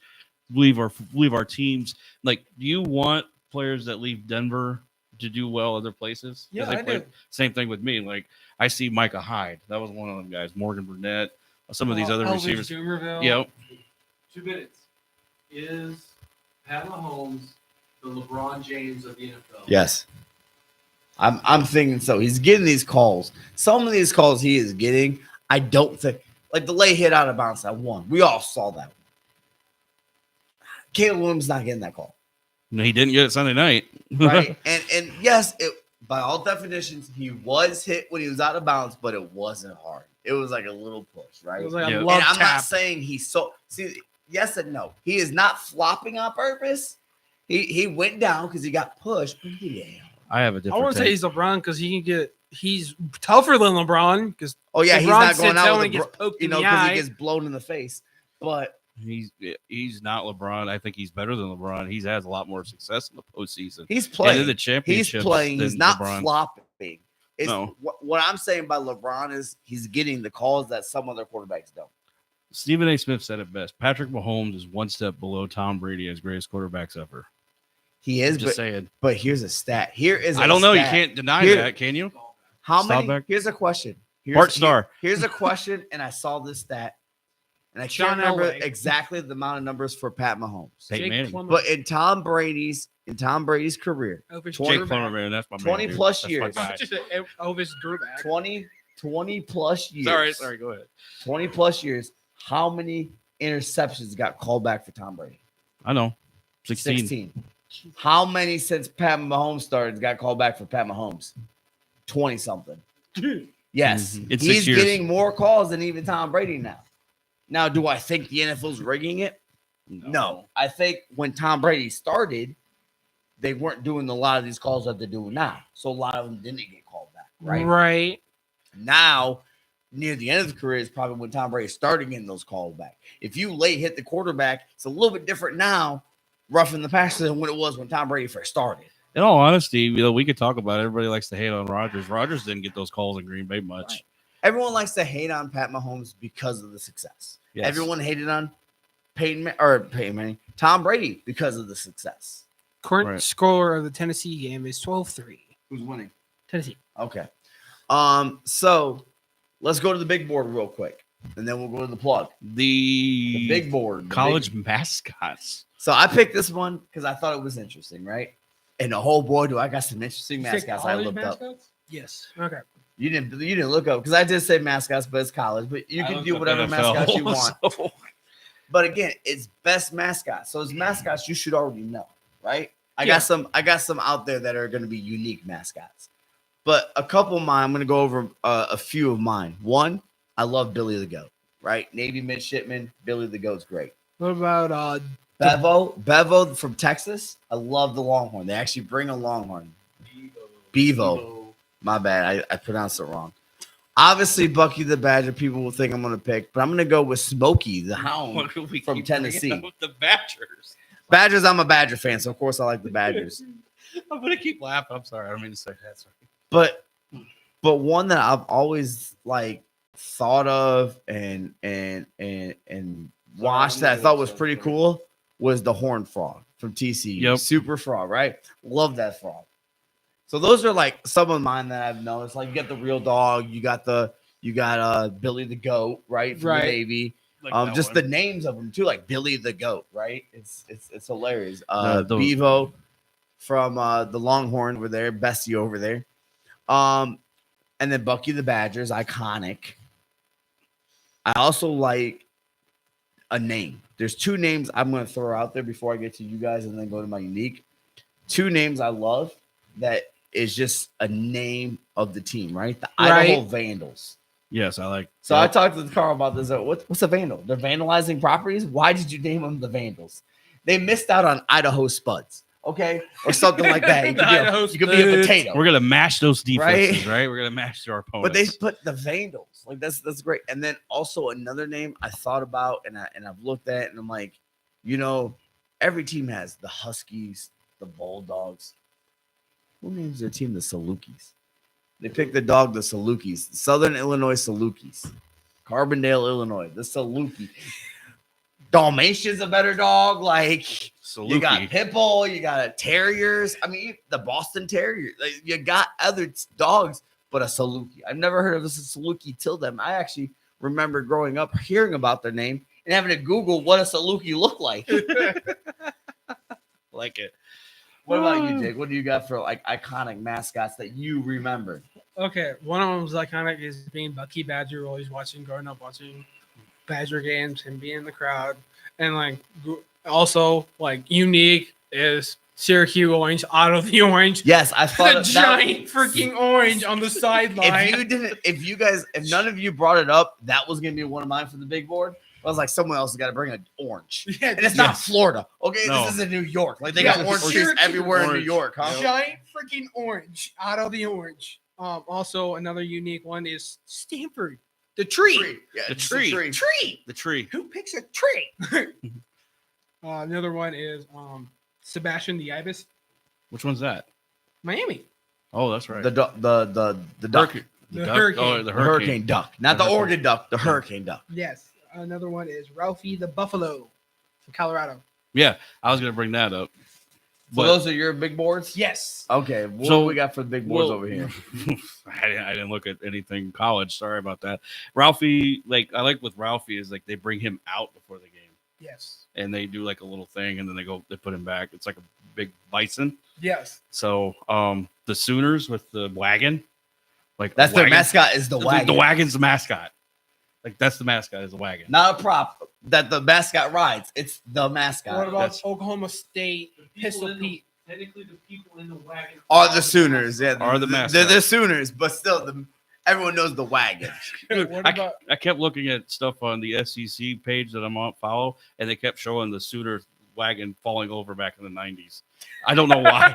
leave our teams. Like, do you want players that leave Denver to do well other places? Yeah, They I play- do. Same thing with me. Like I see Micah Hyde. That was one of them guys. Morgan Burnett. Some of these other Elvis receivers. Dumerville. Yep. 2 minutes. Is Pat Mahomes the LeBron James of the NFL? Yes. I'm thinking so. He's getting these calls. Some of these calls he is getting, I don't think, like the late hit out of bounds that one. We all saw that one. Caleb Williams not getting that call. No, he didn't get it Sunday night. Right. and yes, by all definitions, he was hit when he was out of bounds, but it wasn't hard. It was like a little push, right? It was like Yeah. a And love I'm not tap. saying yes and no. He is not flopping on purpose. He went down because he got pushed, but yeah. I have a I different won't say take. he's LeBron because he's tougher than LeBron because Oh yeah, he's LeBron not going sits out down with and gets poked you in know, the because eye. he gets blown in the face. But He's not LeBron. I think he's better than LeBron. He's had a lot more success in the postseason. he's And playing. in the He's championship. playing. He's not LeBron. flopping. It's, No. what I'm saying by LeBron is he's getting the calls that some other quarterbacks don't. Stephen A. Smith said it best. Patrick Mahomes is one step below Tom Brady as greatest quarterbacks ever. He is, Just saying. but here's a stat. Here is I don't know. You stat. can't deny Here- that, can you? How Stop many? back. Here's a question. Bart Starr. Here's a question, and I saw this stat, and I can't Sean remember Elway. exactly the amount of numbers for Pat Mahomes. Peyton Jake Manning. Plummer. But in Tom Brady's career, Elvis Jake Grbac. Plummer, man. That's my man. 20 dude. plus That's my years. guy. Just Elvis Grbac. 20 plus years. Sorry. Go ahead. 20 plus years. How many interceptions got called back for Tom Brady? I know. 16. 16. How many since Pat Mahomes started got called back for Pat Mahomes? 20 something. Yes. Mhm. In 6 He's years. getting more calls than even Tom Brady now. Now, do I think the NFL's rigging it? No. I think when Tom Brady started, they weren't doing a lot of these calls that they're doing now. So a lot of them didn't get called back. Right. Right. Now, near the end of the career is probably when Tom Brady started getting those calls back. If you late hit the quarterback, it's a little bit different now, roughing the passer, than when it was when Tom Brady first started. In all honesty, we could talk about it. Everybody likes to hate on Rodgers. Rodgers didn't get those calls in Green Bay much. Right. Everyone likes to hate on Pat Mahomes because of the success. Yes. Everyone hated on Peyton Manning, Tom Brady because of the success. Current Right. score of the Tennessee game is 12-3. Who's winning? Tennessee. Okay. So let's go to the big board real quick, and then we'll go to the plug. The The big board. the college big- mascots. So I picked this one because I thought it was interesting, right? And oh boy, do I got some interesting mascots I looked up. Yes. Okay. You didn't look up because I did say mascots, but it's college. But you I can looked do up whatever NFL, mascots you want. so- But again, it's best mascots. So it's mascots you should already know, right? I Yeah. got some out there that are going to be unique mascots. But a couple of mine, I'm going to go over a few of mine. One, I love Billy the Goat, right? Navy midshipman, Billy the Goat's great. What about Bevo from Texas. I love the Longhorn. They actually bring a Longhorn. Bevo. My bad. I pronounced it wrong. Obviously, Bucky the Badger, people will think I'm going to pick, but I'm going to go with Smokey the Hound We from keep Tennessee. bringing up the Badgers. Badgers, I'm a Badger fan, so of course I like the Badgers. I'm gonna keep laughing. I'm sorry. I don't mean to say that. Sorry. But one that I've always like thought of and watched that I thought was pretty cool was the horned frog from TCU. Yep. Super frog, right? Love that frog. So those are like some of mine that I've noticed. Like you got the real dog, you got Billy the goat, right? From Right. the Navy. Like that Just one. the names of them too, like Billy the goat, right? It's hilarious. The- Bevo from the Longhorn over there, Bessie over there. And then Bucky the Badger is iconic. I also like a name. There's two names I'm going to throw out there before I get to you guys and then go to my unique. Two names I love that is just a name of the team, right? The Idaho Vandals. Yes, I like. So I talked to Carl about this. What's a vandal? They're vandalizing properties. Why did you name them the Vandals? They missed out on Idaho Spuds, okay, or something like that. You could be a potato. We're gonna mash those defenses, right? We're gonna mash our opponents. But they put the Vandals. Like that's great. And then also another name I thought about and I've looked at and I'm like, every team has the Huskies, the Bulldogs. Who names their team the Salukis? They picked the dog the Salukis, Southern Illinois Salukis, Carbondale, Illinois, the Saluki. Dalmatian's a better dog. Like Saluki. you got Pitbull, you got Terriers. I mean, the Boston Terrier. Like, you got other dogs, but a Saluki. I've never heard of a Saluki till then. I actually remember growing up hearing about their name and having to Google what a Saluki looked like. Like it. What about you, Jake? What do you got for like iconic mascots that you remember? Okay, one of them was iconic is being Bucky Badger, always growing up watching Badger games and being in the crowd. And like also like unique is Syracuse orange, out of the orange. Yes, I thought The giant freaking orange on the sideline. If none of you brought it up, that was gonna be one of mine for the big board. I was like, someone else has got to bring an orange. Yeah, And it's not Florida. Okay, No. This is in New York. Like they got orange trees Syracuse everywhere in New orange. York, huh? giant freaking orange out of the orange. Also another unique one is Stanford, the tree. Yeah, The it's tree. a Tree. The tree. Who picks a tree? Another one is Sebastian the Ibis, Which one's that? Miami. Oh, that's right. The duck. The duck. hurricane. hurricane. Oh, the The hurricane duck, not the Oregon duck. The hurricane duck. Yes. Another one is Ralphie the Buffalo from Colorado. Yeah, I was gonna bring that up. So those are your big boards. Yes. Okay, what So- do we got for the big boards Well, over here? I didn't look at anything college. Sorry about that. Ralphie, I like with Ralphie is like they bring him out before the game Yes. and they do like a little thing and then they put him back. It's like a big bison. Yes. So the Sooners with the wagon, like That's the their wagon- mascot. Is the wagon. The wagon's the mascot. Like that's the mascot is the wagon. Not a prop that the mascot rides. It's the mascot. What about That's- Oklahoma State The Pistol people in Pete? Technically, the people in the wagon Are the Sooners? Yeah, Are the They're mascot. the Sooners, but still, everyone knows the wagon. Dude, What I, about I kept looking at stuff on the SEC page that I'm on follow, and they kept showing the Sooner wagon falling over back in the 90s. I don't know why.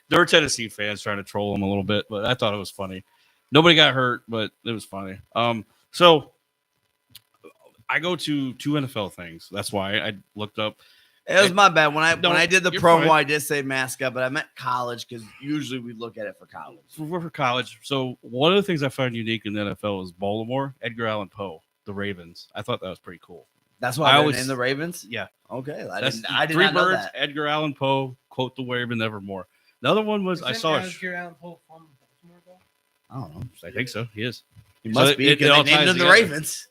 They're Tennessee fans trying to troll them a little bit, but I thought it was funny. Nobody got hurt, but it was funny. So I go to two NFL things. That's why I looked up. It was my bad when I did the you're promo. fine. I did say mascot, but I meant college because usually we look at it for college. For college. So one of the things I found unique in the NFL is Baltimore, Edgar Allan Poe, the Ravens. I thought that was pretty cool. That's why I I always- always in the Ravens. Yeah. Okay, That's I did Three not know Birds, that. Edgar Allan Poe, quote the Raven Nevermore. Another one was I saw. Edgar Allan Poe from Baltimore, though? I don't know. I think so. He is. He So must be it because all they named ties him the together. Ravens.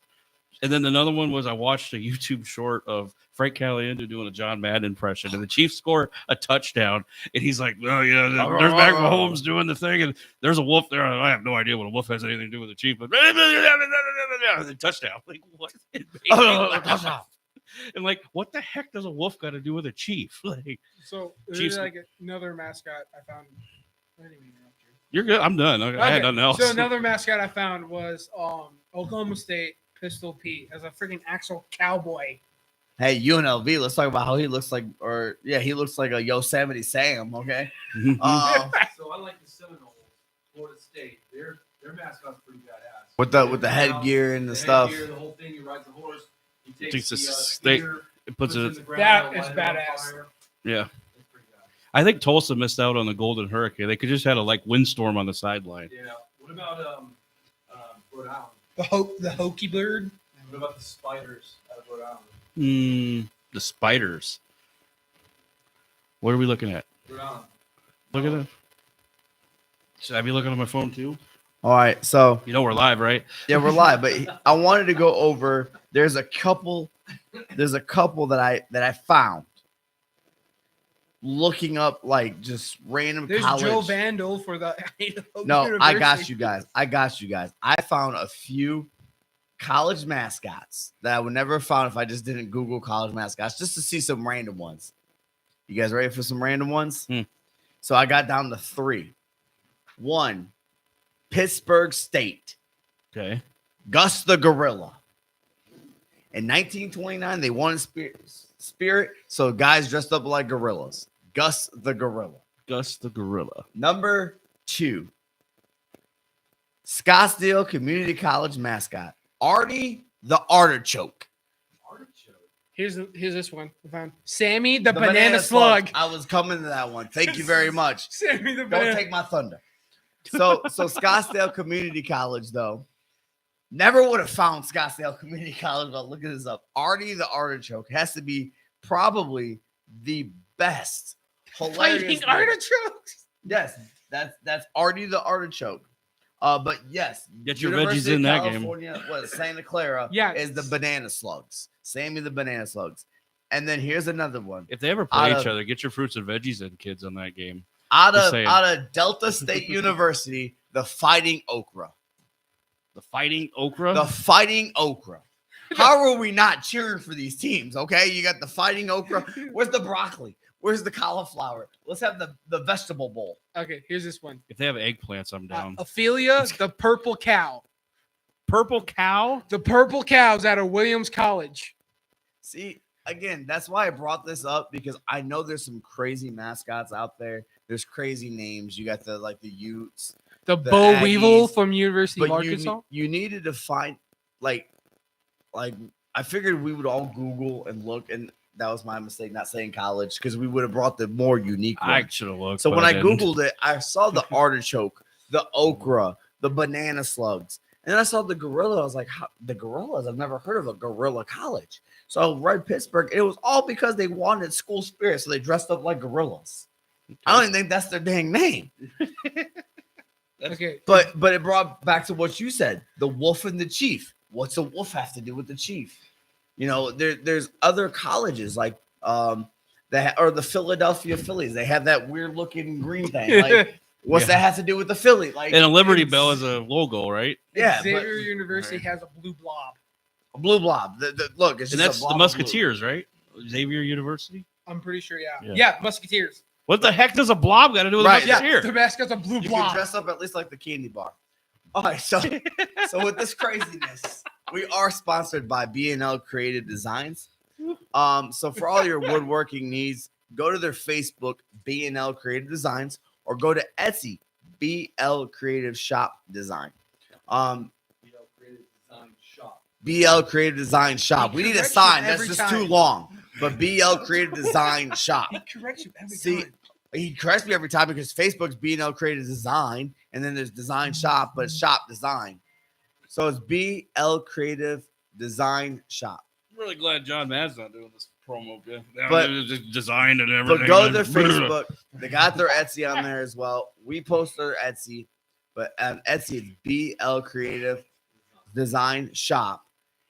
And then another one was I watched a YouTube short of Frank Caliendo doing a John Madden impression, and the Chiefs score a touchdown, and he's like, "Oh yeah, there's Mac Mahomes doing the thing, and there's a wolf there. I have no idea what a wolf has anything to do with the Chief, but the touchdown. Like what? It made me laugh. And like, what the heck does a wolf got to do with a Chief? Like, So Chiefs- there's like another mascot I found. I didn't even interrupt you. you're good. I'm done. I had nothing else. So another mascot I found was Oklahoma State Pistol Pete as a freaking actual cowboy. Hey, UNLV. Let's talk about how he looks like, he looks like a Yosemite Sam. Okay. Mhm. So I like the Seminoles, Florida State. Their mascot's pretty badass. With the headgear and the stuff. Headgear, the whole thing. He rides the horse. He takes Takes the a stake, spear, it puts it in it. the ground, That light is it on badass. fire. Yeah, It's pretty badass. I think Tulsa missed out on the Golden Hurricane. They could just had a windstorm on the sideline. Yeah. What about Rhode Island? The hokey bird. What about the spiders out of Island. The Spiders. What are we looking at? Rhode Island. Look at it. Should I be looking on my phone too? All right, so You know we're live, right? yeah, we're live, but I wanted to go over. There's a couple that I found looking up like just random There's college. Joe Vandal for the No, I got University. you guys. I found a few college mascots that I would never have found if I just didn't Google college mascots, just to see some random ones. You guys ready for some random ones? So I got down to 3. 1, Pittsburgh State, Okay. Gus the Gorilla. In 1929, they won in spirit, so guys dressed up like gorillas. Gus the Gorilla. Gus the Gorilla. Number 2, Scottsdale Community College mascot, Artie the Artichoke. Here's this one. I found Sammy the banana slug. I was coming to that one. Thank you very much. Sammy the Don't banana. take my thunder. So Scottsdale Community College, though, never would have found Scottsdale Community College, but look at this up. Artie the Artichoke has to be probably the best. Hilarious Fighting name. artichokes. Yes, that's Artie the Artichoke. But yes, Get your University veggies in of that game. California, what, Santa Clara Yeah. is the banana slugs. Sammy the banana slugs. And then here's another one. If they ever play each other, get your fruits and veggies in, kids, on that game. Out Just of saying. out of Delta State University, the Fighting Okra. The Fighting Okra. The Fighting Okra. How are we not cheering for these teams? Okay, you got the Fighting Okra. Where's the broccoli? Where's the cauliflower? Let's have the vegetable bowl. Okay, here's this one. If they have eggplants, I'm down. Ophelia the purple cow. Purple cow. The purple cows out of Williams College. See, again, that's why I brought this up, because I know there's some crazy mascots out there. There's crazy names. You got the Utes, The The Bo Weevil Aggies, from University of but Arkansas. you needed to find like I figured we would all Google and look, and that was my mistake not saying college, because we would have brought the more unique one. I should have looked. So but when I didn't. Googled it, I saw the artichoke, the okra, the banana slugs. And then I saw the gorilla. I was like, the gorillas? I've never heard of a gorilla college. So I read Pittsburgh. It was all because they wanted school spirit, so they dressed up like gorillas. I don't even think that's their dang name. Okay, But it brought back to what you said, the wolf and the chief. What's a wolf have to do with the chief? You know, there's other colleges like that, or the Philadelphia Phillies. They have that weird looking green thing. Like, what's that have to do with the Philly? Like, And a Liberty Bell is a logo, right? yeah, but Xavier University has a blue blob. a blue blob. Look, it's And just that's a the blob of Musketeers, right? Xavier University. I'm pretty sure, yeah. Yeah. Yeah, Musketeers. What the heck does a blob got to do with Right, a yeah. Musketeer? The mascot's a blue blue. You blob. can dress up at least like the candy bar. All right, so with this craziness, we are sponsored by B&L Creative Designs. So for all your woodworking needs, go to their Facebook, B&L Creative Designs, or go to Etsy, BL Creative Shop Design. BL Creative Design Shop. We need a corrects you sign. That's every just time. too long. But BL Creative Design Shop. He corrects you every See, time. he corrects me every time because Facebook's B&L Creative Design, and then there's Design Shop, but it's Shop Design. So it's BL Creative Design Shop. I'm really glad John Madden's not doing this promo. But- just designed and everything. But go to their Facebook. They got their Etsy on there as well. We post their Etsy, but on Etsy it's BL Creative Design Shop,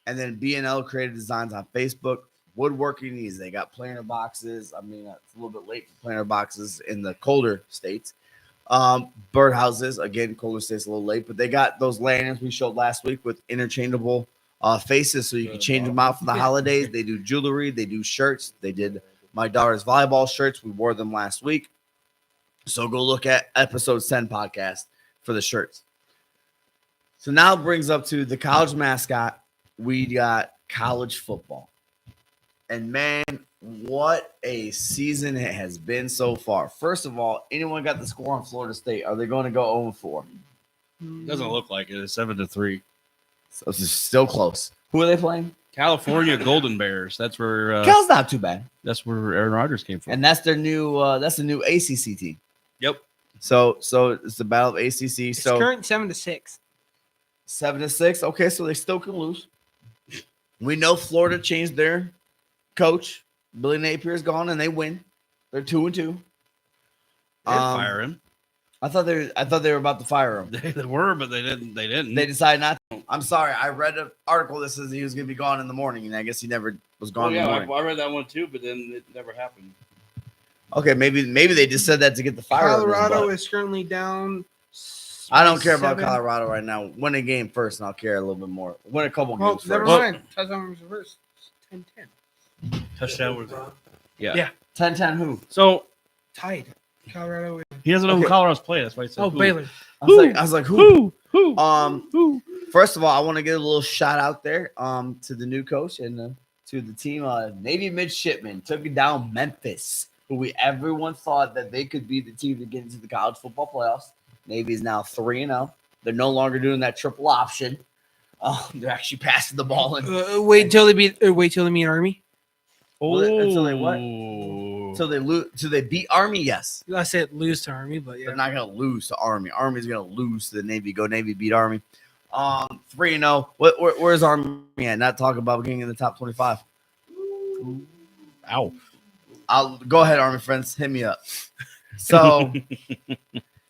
and then B&L Creative Designs on Facebook. Woodworking needs. They got planter boxes. I mean, it's a little bit late for planter boxes in the colder states. Birdhouses, again, colder states a little late, but they got those lanterns we showed last week with interchangeable faces, so you can change them out for the holidays. They do jewelry. They do shirts. They did my daughter's volleyball shirts. We wore them last week. So go look at episode 10 podcast for the shirts. So now it brings up to the college mascot. We got college football. And man, what a season it has been so far. First of all, anyone got the score on Florida State? Are they going to go 0-4? Doesn't look like it. It's 7-3. So it's still close. Who are they playing? California Golden Bears. That's where Cal's not too bad. that's where Aaron Rodgers came from. And that's their new that's the new ACC team. Yep. So it's the battle of ACC. It's So current 7-6. 7-6. Okay, so they still can lose. We know Florida changed their coach. Billy Napier's gone, and they win. They're 2-2. They're firing. I thought they were about to fire him. They were, but they didn't. They didn't. They decided not to. I'm sorry. I read an article that says he was going to be gone in the morning, and I guess he never was gone in the morning. I read that one too, but then it never happened. Okay, maybe they just said that to get the fire. Colorado is currently down. I don't care about 7. Colorado right now. Win a game first, and I'll care a little bit more. Win a couple Well, games never first. mind. Touchdown was reversed. 10-10. Touchdown was. Yeah. Yeah. 10-10 who? So Tied. Colorado. he doesn't know who Okay. Colorado's playing. That's why he said. Oh, who. Baylor. I was like, who? Who? Who? First of all, I want to get a little shout out there to the new coach and to the team. Navy midshipmen took it down Memphis, who everyone thought that they could be the team to get into the college football playoffs. Navy is now 3-0. They're no longer doing that triple option. They're actually passing the ball in. Wait till they meet Army. Until they what? Until they lose. Until they beat Army. Yes, I said lose to Army, but yeah. they're not gonna lose to Army. Army's gonna lose to the Navy. Go Navy, beat Army. 3-0. Where's Army at? Not talking about getting in the top 25. Ow. I'll go ahead, Army friends. Hit me up. So,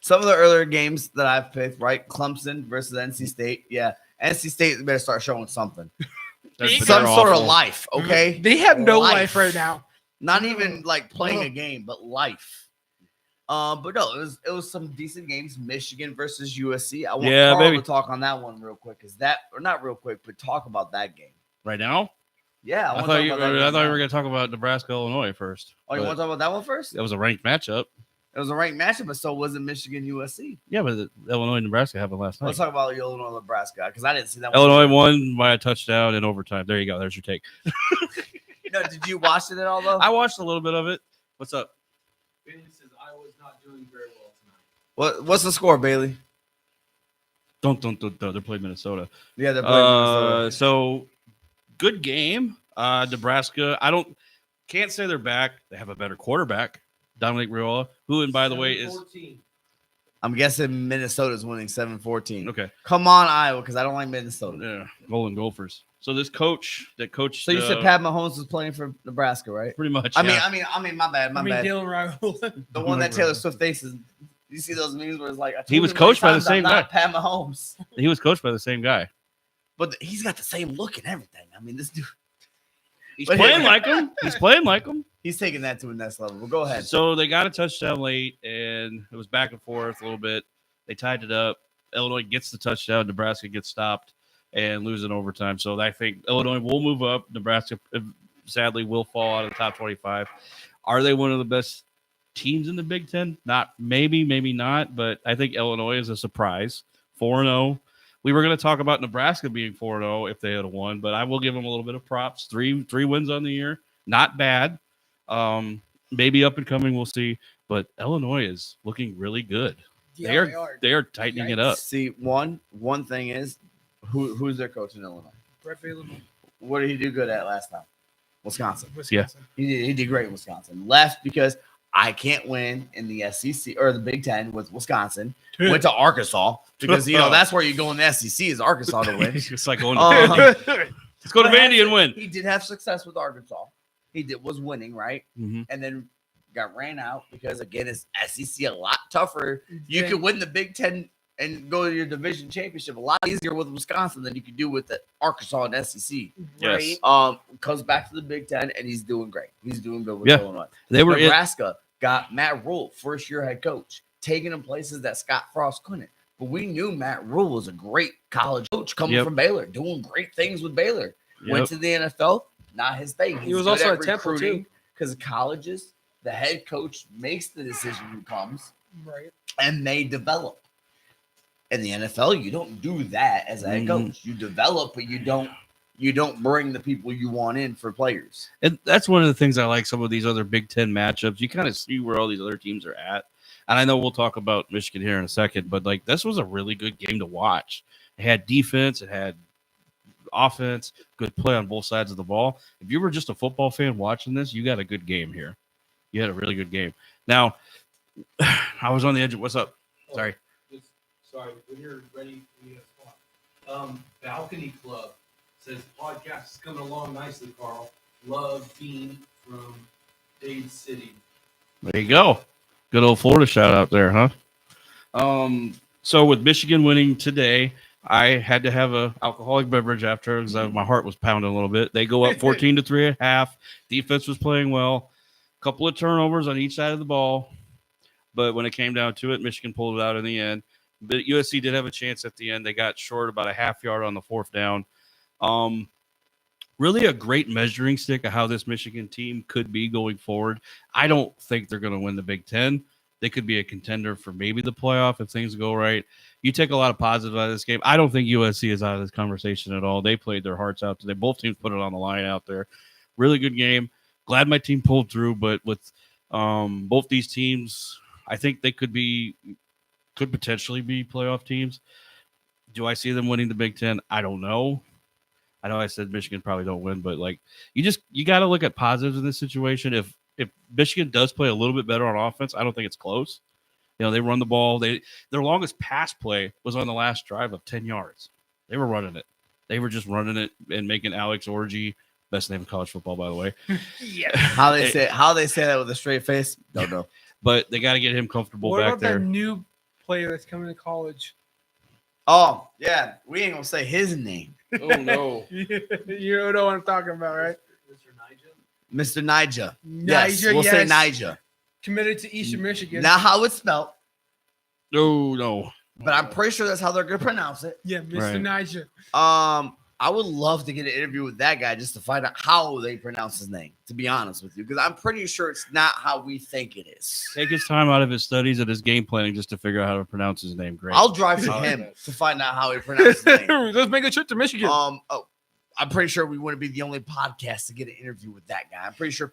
some of the earlier games that I've picked, right? Clemson versus NC State. Yeah, NC State better start showing something. Some sort of life, okay? They have no life right now. Not even like playing a game, but life. But no, it was some decent games. Michigan versus USC. I want Carl to talk on that one real quick. Not real quick, but talk about that game right now. Yeah, I thought you were going to talk about Nebraska, Illinois first. Oh, you want to talk about that one first? It was a ranked matchup. It was a ranked matchup, but so was it Michigan USC. Yeah, but Illinois and Nebraska happened last night. Let's talk about Illinois Nebraska because I didn't see that. Illinois won by a touchdown in overtime. There you go. There's your take. No, did you watch it at all though? I watched a little bit of it. What's up? Bailey says I was not doing very well tonight. What's the score, Bailey? Don't. They're playing Minnesota. Yeah, they're playing Minnesota. So good game. Nebraska. Can't say they're back. They have a better quarterback, Dominic Riola, who, and by the way, is. I'm guessing Minnesota's winning 7-14. Okay. Come on, Iowa, because I don't like Minnesota. Yeah, Golden Gophers. So this coach that coached. So you said Pat Mahomes was playing for Nebraska, right? Pretty much. I mean, my bad. Dylan Raiola. The one that Taylor Swift faces. You see those memes where it's like he was coached by the same guy. Pat Mahomes. He was coached by the same guy. But he's got the same look and everything. I mean, this dude. He's playing like him. He's playing like him. He's taking that to a next level. Well, go ahead. So they got a touchdown late, and it was back and forth a little bit. They tied it up. Illinois gets the touchdown. Nebraska gets stopped and lose in overtime. So I think Illinois will move up. Nebraska, sadly, will fall out of the top 25. Are they one of the best teams in the Big Ten? Not maybe not. But I think Illinois is a surprise. 4-0. We were going to talk about Nebraska being 4-0 if they had won, but I will give them a little bit of props. Three wins on the year. Not bad. Maybe up and coming, we'll see. But Illinois is looking really good. Yeah, they are tightening it up. See, one thing is who's their coach in Illinois? Brett Bielema. What did he do good at last time? Wisconsin. Yeah. He did great in Wisconsin. Left because I can't win in the SEC or the Big Ten with Wisconsin. Went to Arkansas because that's where you go in the SEC is Arkansas to win. It's like going to Vandy. Let's go to Vandy and win. He did have success with Arkansas. Was winning, right? Mm-hmm. And then got ran out because again it's SEC a lot tougher. You could win the Big Ten and go to your division championship a lot easier with Wisconsin than you could do with the Arkansas and SEC. Yes. Comes back to the Big Ten and he's doing great. He's doing good with Illinois. Nebraska got Matt Rule, first year head coach, taking them places that Scott Frost couldn't. But we knew Matt Rule was a great college coach coming from Baylor, doing great things with Baylor. Went to the NFL, not his thing. He was also at Temple too, because colleges, the head coach makes the decision who comes, right, and they develop. In the NFL, you don't do that as a head coach. You develop, but you don't bring the people you want in for players. And that's one of the things I like some of these other Big Ten matchups. You kind of see where all these other teams are at. And I know we'll talk about Michigan here in a second, but like this was a really good game to watch. It had defense, it had offense, good play on both sides of the ball. If you were just a football fan watching this, you got a good game here. You had a really good game. Now, I was on the edge of what's up? Sorry. Sorry, when you're ready, we have a spot. Balcony Club Says podcast is coming along nicely, Carl. Love Dean from Dade City. There you go. Good old Florida shout out there, huh? So with Michigan winning today, I had to have a alcoholic beverage after because my heart was pounding a little bit. They go up 14-3 at half. Defense was playing well. Couple of turnovers on each side of the ball. But when it came down to it, Michigan pulled it out in the end. But USC did have a chance at the end. They got short about a half yard on the fourth down. Really a great measuring stick of how this Michigan team could be going forward. I don't think they're going to win the Big Ten. They could be a contender for maybe the playoff if things go right. You take a lot of positives out of this game. I don't think USC is out of this conversation at all. They played their hearts out today. Both teams put it on the line out there. Really good game. Glad my team pulled through, but with both these teams, I think they could potentially be playoff teams. Do I see them winning the Big Ten? I don't know. I know I said Michigan probably don't win, but like you got to look at positives in this situation. If Michigan does play a little bit better on offense, I don't think it's close. You know, they run the ball. Their longest pass play was on the last drive of 10 yards. They were running it. They were just running it and making Alex Orji, best name in college football, by the way. Yeah. How they say that with a straight face? Don't know. But they got to get him comfortable What back about there. that new player that's coming to college? Oh yeah, we ain't gonna say his name. Oh no. You know what I'm talking about, right? Mr. Nija. Niger, We'll say yes. Nija. Committed to Eastern Michigan. Not how it's spelled, No. but I'm pretty sure that's how they're gonna pronounce it. Yeah, Mr. Right. Niger. I would love to get an interview with that guy just to find out how they pronounce his name, to be honest with you, because I'm pretty sure it's not how we think it is. Take his time out of his studies and his game planning just to figure out how to pronounce his name. Great. I'll drive to him to find out how he pronounces his name. Let's make a trip to Michigan. I'm pretty sure we wouldn't be the only podcast to get an interview with that guy. I'm pretty sure